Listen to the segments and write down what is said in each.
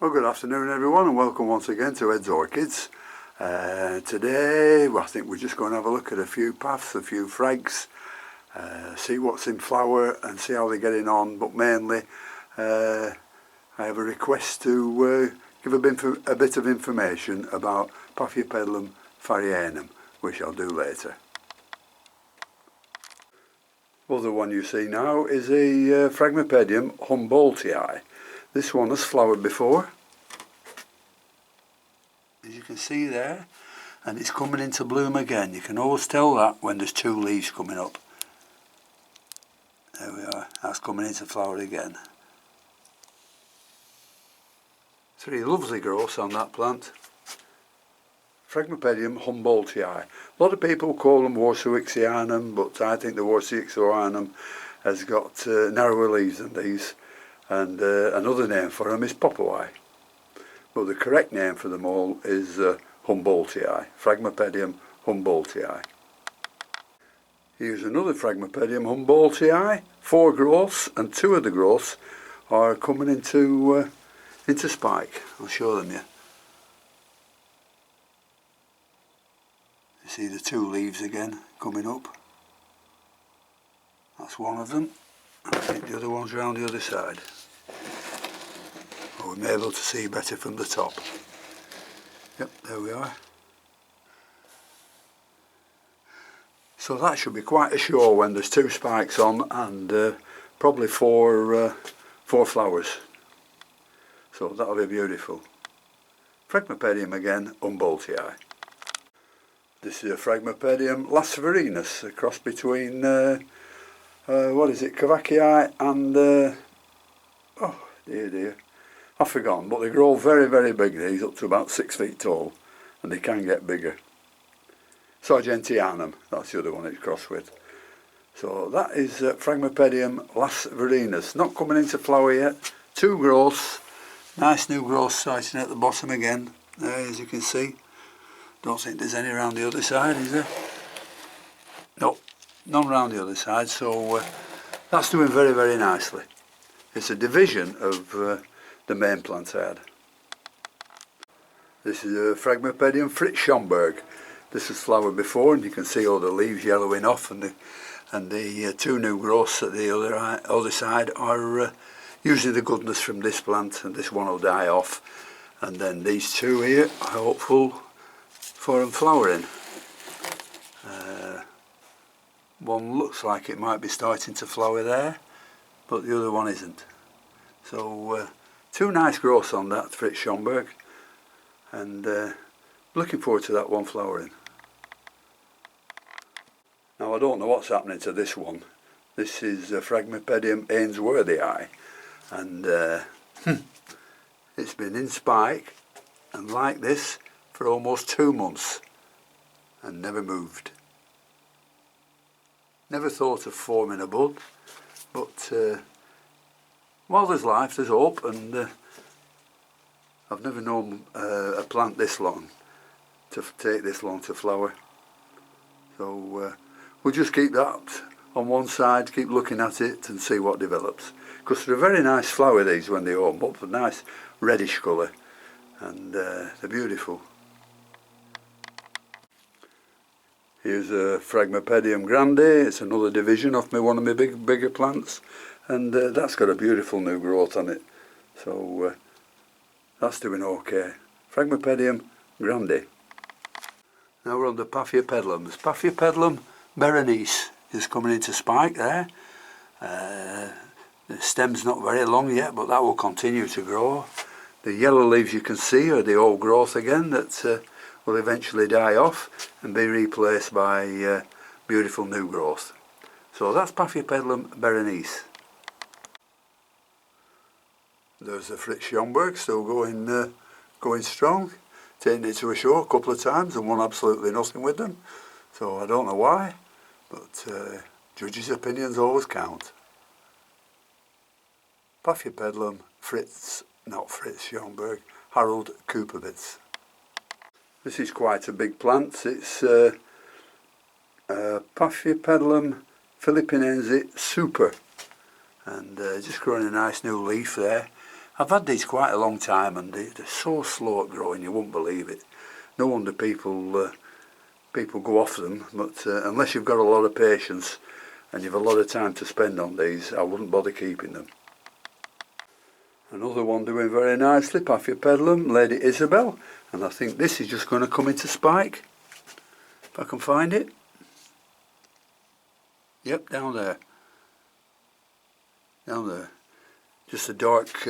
Well, good afternoon everyone, and welcome once again to Ed's Orchids. Today, I think we're just going to have a look at a few paphs, a few frags, see what's in flower and see how they're getting on, but mainly I have a request to give a bit of information about Paphiopedilum farianum, which I'll do later. Well, the one you see now is a Phragmipedium Humboldtii. This one has flowered before, as you can see there, and it's coming into bloom again. You can always tell that when there's two leaves coming up. There we are, that's coming into flower again. Three lovely growths on that plant. Phragmipedium Humboldtii. A lot of people call them Warsawixianum, but I think the Warsawixianum has got narrower leaves than these. And another name for them is Paphiopedilums. But the correct name for them all is Humboldtii, Phragmipedium Humboldtii. Here's another Phragmipedium Humboldtii, 4 growths, and 2 of the growths are coming into spike. I'll show them you. You see the 2 leaves again coming up. That's one of them. I think the other one's round the other side. Oh, we may be able to see better from the top. Yep, there we are. So that should be quite a show when there's 2 spikes on and probably 4 flowers. So that'll be beautiful. Phragmipedium again, Humboldtii. This is a Phragmipedium lasverinus, a cross between what is it, Cavacii and oh dear, I've forgotten, but they grow very, very big, these, up to about 6 feet tall, and they can get bigger. Sargentianum, that's the other one it's crossed with. So that is Phragmipedium lasverinus, not coming into flower yet. 2 growths, nice new growth starting at the bottom again, there as you can see. Don't think there's any around the other side, is there? Nope, none around the other side, so that's doing very, very nicely. It's a division of the main plant I had. This is a Phragmipedium Fritz-Schomburg. This has flowered before, and you can see all the leaves yellowing off, and the 2 new growths at the other side are usually the goodness from this plant, and this one will die off, and then these 2 here are hopeful for them flowering. One looks like it might be starting to flower there, but the other one isn't. So 2 nice growths on that Fritz-Schomburg, and looking forward to that one flowering. Now I don't know what's happening to this one. This is Phragmipedium Ainsworthii, and it's been in spike and like this for almost 2 months and never moved. Never thought of forming a bud, but while there's life, there's hope, and I've never known a plant this long to take this long to flower. So we'll just keep that on one side, keep looking at it and see what develops. Because they're a very nice flower, these, when they open up, a nice reddish colour, and they're beautiful. Here's a Phragmipedium grande. It's another division of one of my bigger plants, and that's got a beautiful new growth on it. So that's doing okay. Phragmipedium grande. Now we're on the Paphiopedilums. Paphiopedilum Berenice is coming into spike there. The stem's not very long yet, but that will continue to grow. The yellow leaves you can see are the old growth again that will eventually die off and be replaced by beautiful new growth. So that's Paphiopedilum Berenice. There's the Fritz-Schomburg still going strong. Taken it to a show a couple of times and won absolutely nothing with them. So I don't know why, but judges' opinions always count. Paphiopedilum Fritz-Schomburg, Harold Cooperwitz. This is quite a big plant. It's Paphiopedilum philippinensis super, and just growing a nice new leaf there. I've had these quite a long time and they're so slow at growing, you won't believe it. No wonder people go off them, but unless you've got a lot of patience and you've a lot of time to spend on these, I wouldn't bother keeping them. Another one doing very nicely, Paphiopedilum, Lady Isabel, and I think this is just going to come into spike, if I can find it. Yep, down there. Down there. Just a dark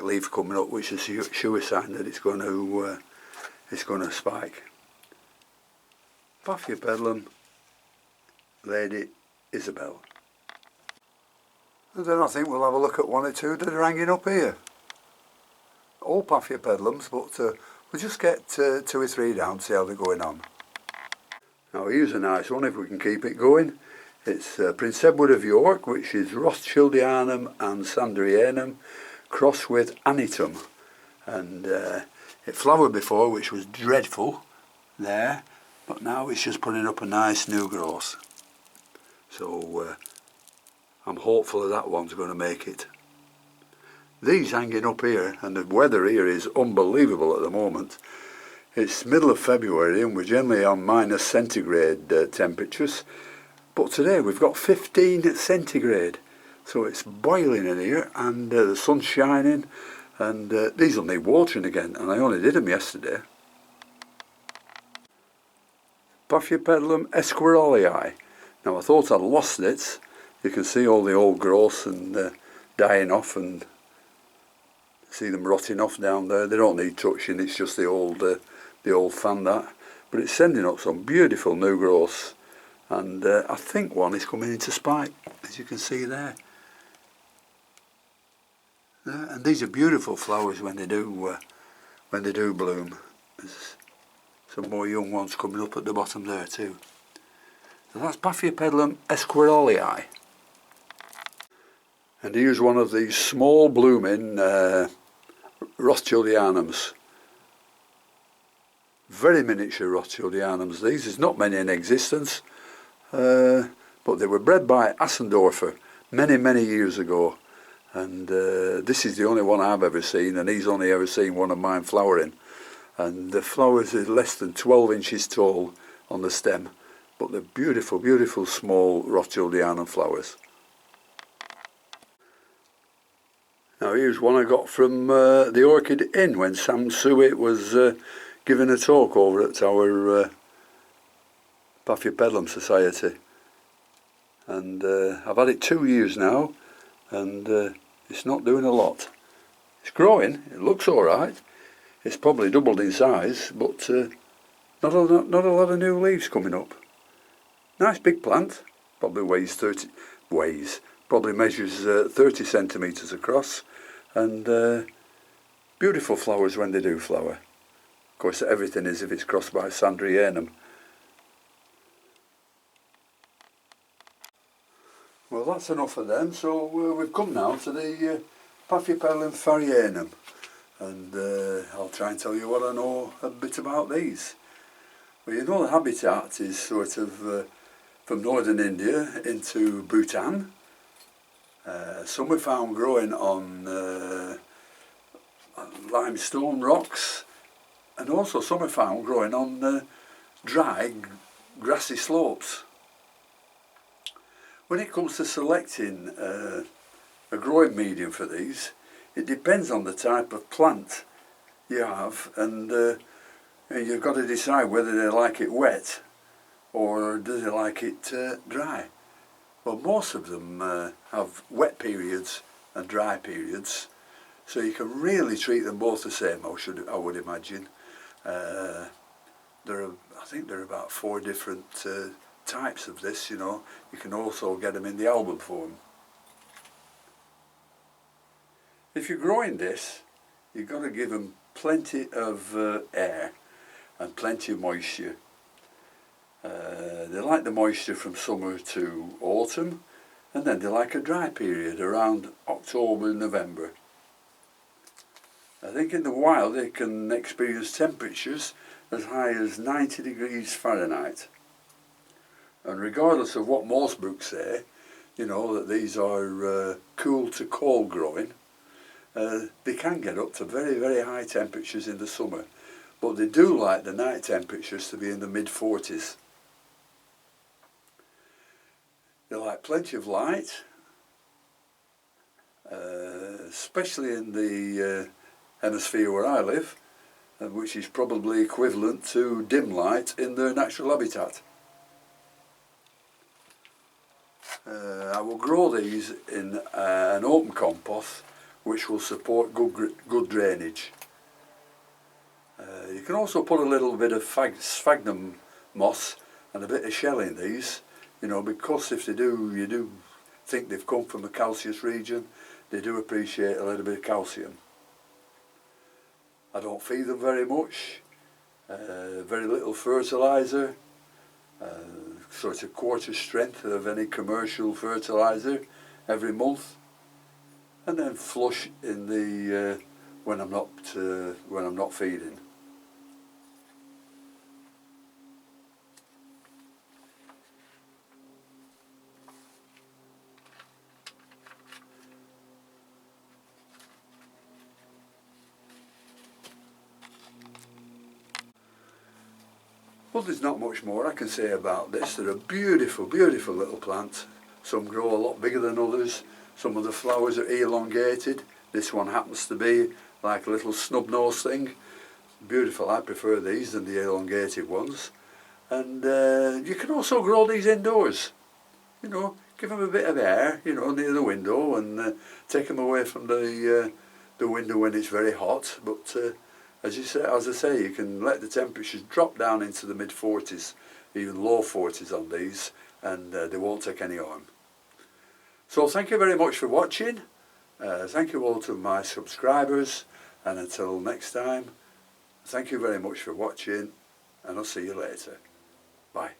leaf coming up, which is a sure sign that it's going to spike. Paphiopedilum, Lady Isabel. And then I think we'll have a look at one or two that are hanging up here. All Paphiopedilums, but we'll just get 2 or 3 down, see how they're going on. Now here's a nice one if we can keep it going. It's Prince Edward of York, which is Rothschildianum and Sandrianum crossed with Anitum. And it flowered before, which was dreadful there, but now it's just putting up a nice new growth. So I'm hopeful that one's going to make it. These hanging up here, and the weather here is unbelievable at the moment. It's middle of February and we're generally on minus centigrade temperatures, but today we've got 15 centigrade, so it's boiling in here, and the sun's shining, and these will need watering again, and I only did them yesterday. Paphiopedilum esquirolii. Now I thought I'd lost it. You can see all the old growths and dying off, and see them rotting off down there. They don't need touching, it's just the old fan that. But it's sending up some beautiful new growths, and I think one is coming into spike, as you can see there. And these are beautiful flowers when they do bloom. There's some more young ones coming up at the bottom there too. So that's Paphiopedilum esquirolii. And here's one of these small blooming Rothschildianums. Very miniature Rothschildianums. These, there's not many in existence, but they were bred by Assendorfer many years ago. And this is the only one I've ever seen, and he's only ever seen one of mine flowering. And the flowers are less than 12 inches tall on the stem, but they're beautiful, beautiful small Rothschildianum flowers. Now here's one I got from the Orchid Inn when Sam Suet was giving a talk over at our Paphiopedilum Society. And I've had it 2 years now, and it's not doing a lot. It's growing, it looks alright. It's probably doubled in size, but not a lot of new leaves coming up. Nice big plant, probably probably measures 30 centimetres across, and beautiful flowers when they do flower. Of course everything is if it's crossed by Sandrianum. Well, that's enough of them, so we've come now to the Paphiopedilum Pharianum, and I'll try and tell you what I know a bit about these. Well, you know the habitat is sort of from northern India into Bhutan. Some are found growing on limestone rocks, and also some are found growing on dry grassy slopes. When it comes to selecting a growing medium for these, it depends on the type of plant you have, and you've got to decide whether they like it wet or do they like it dry. Well, most of them have wet periods and dry periods, so you can really treat them both the same, I would imagine. I think there are about 4 different types of this, you know. You can also get them in the album form. If you're growing this, you've got to give them plenty of air and plenty of moisture. They like the moisture from summer to autumn, and then they like a dry period around October, November. I think in the wild they can experience temperatures as high as 90 degrees Fahrenheit. And regardless of what most books say, you know, that these are cool to cold growing, they can get up to very, very high temperatures in the summer, but they do like the night temperatures to be in the mid-40s. They like plenty of light, especially in the hemisphere where I live, which is probably equivalent to dim light in their natural habitat. I will grow these in an open compost which will support good drainage. You can also put a little bit of sphagnum moss and a bit of shell in these, you know, because if you do think they've come from a calcareous region, they do appreciate a little bit of calcium. I don't feed them very much, very little fertiliser, so it's a quarter strength of any commercial fertiliser every month, and then flush in the when I'm not feeding. Well, there's not much more I can say about this. They're a beautiful, beautiful little plant. Some grow a lot bigger than others. Some of the flowers are elongated. This one happens to be like a little snub-nosed thing. Beautiful. I prefer these than the elongated ones. And you can also grow these indoors. You know, give them a bit of air, you know, near the window, and take them away from the window when it's very hot. But as I say, you can let the temperatures drop down into the mid-40s, even low 40s on these, and they won't take any harm. So thank you very much for watching. Thank you all to my subscribers, and until next time, thank you very much for watching, and I'll see you later. Bye.